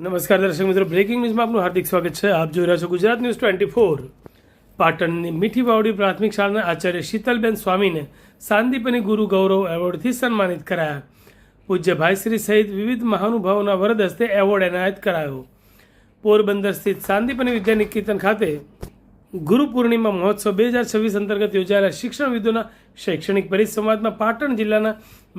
નમસ્કાર દર્શક મિત્રો, બ્રેકિંગ ન્યૂઝમાં આપનું હાર્દિક સ્વાગત છે. આપ જોઈ રહ્યા છો ગુજરાત ન્યૂઝ 24. પાટણની મીઠી વાવડી પ્રાથમિક શાળાના આચાર્ય શીતલબેન સ્વામીને સાંદીપની ગુરુ ગૌરવ એવોર્ડથી સન્માનિત કરાયા. પૂજ્ય ભાઈશ્રી સહિત વિવિધ મહાનુભાવોના વરદ હસ્તે એવોર્ડ એનાયત કરાયો. પોરબંદર સ્થિત સાંદીપની વિદ્યાનિકેતન ખાતે ગુરુ પૂર્ણિમા મહોત્સવ 2026 અંતર્ગત યોજાયેલા શિક્ષણવિદોના શૈક્ષણિક પરિસંવાદમાં પાટણ જિલ્લાના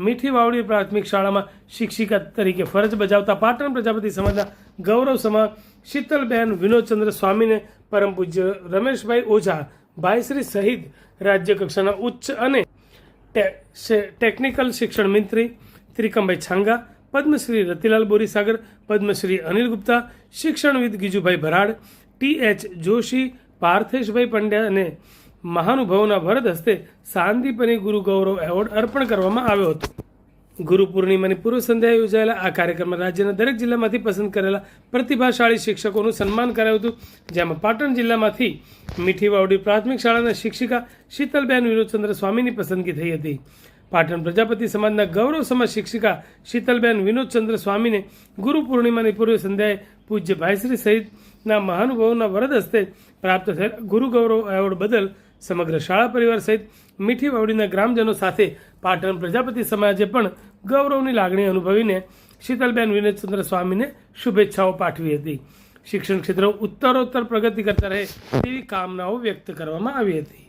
મીઠી વાવડી પ્રાથમિક શાળામાં શિક્ષિકા તરીકે ફરજ બજાવતા પાટણ પ્રજાપતિ સમાજના ગૌરવ સમા શીતલબેન વિનોદચંદ્ર સ્વામીને પરમ પૂજ્ય રમેશભાઈ ઓઝા ભાઈશ્રી સહિત રાજ્ય કક્ષાના ઉચ્ચ અને ટેકનિકલ શિક્ષણ મંત્રી ત્રિકમભાઈ છાંગા, પદ્મશ્રી રતિલાલ બોરીસાગર, પદ્મશ્રી અનિલ ગુપ્તા, શિક્ષણવિદ ગીજુભાઈ ભરાડ, TH જોશી, પાર્થેશભાઈ પંડ્યા અને મહાનુભાવોના વરદ હસ્તે સાંદીપની ગુરુ ગૌરવ એવોર્ડ અર્પણ કરવામાં આવ્યો હતો. ગુરુ પૂર્ણિમાની પૂર્વ સંધ્યાએ યોજાયેલા આ કાર્યક્રમમાં રાજ્યના દરેક જિલ્લામાંથી પસંદ કરેલા પ્રતિભાશાળી શિક્ષકોનું સન્માન કરાયું હતું, જેમાં પાટણ જિલ્લામાંથી મીઠી વાવડી પ્રાથમિક શાળાના શિક્ષિકા શીતલબેન વિનોદચંદ્ર સ્વામીની પસંદગી થઈ હતી. પાટણ પ્રજાપતિ સમાજના ગૌરવ સમા શિક્ષિકા શીતલબેન વિનોદચંદ્ર સ્વામીને ગુરુ પૂર્ણિમાની પૂર્વ સંધ્યાએ પૂજ્ય ભાઈશ્રી સહિતના મહાનુભાવોના વરદ હસ્તે પ્રાપ્ત થયેલ ગુરુ ગૌરવ એવોર્ડ બદલ સમગ્ર શાળા પરિવાર સહિત મીઠી વાવડીના ગ્રામજનો સાથે પાટણ પ્રજાપતિ સમાજે પણ ગૌરવની લાગણી અનુભવીને શીતલબેન વિનોદચંદ્ર સ્વામીને શુભેચ્છાઓ પાઠવી હતી. શિક્ષણ ક્ષેત્ર ઉત્તરોત્તર પ્રગતિ કરતા રહે તેવી કામનાઓ વ્યક્ત કરવામાં આવી હતી.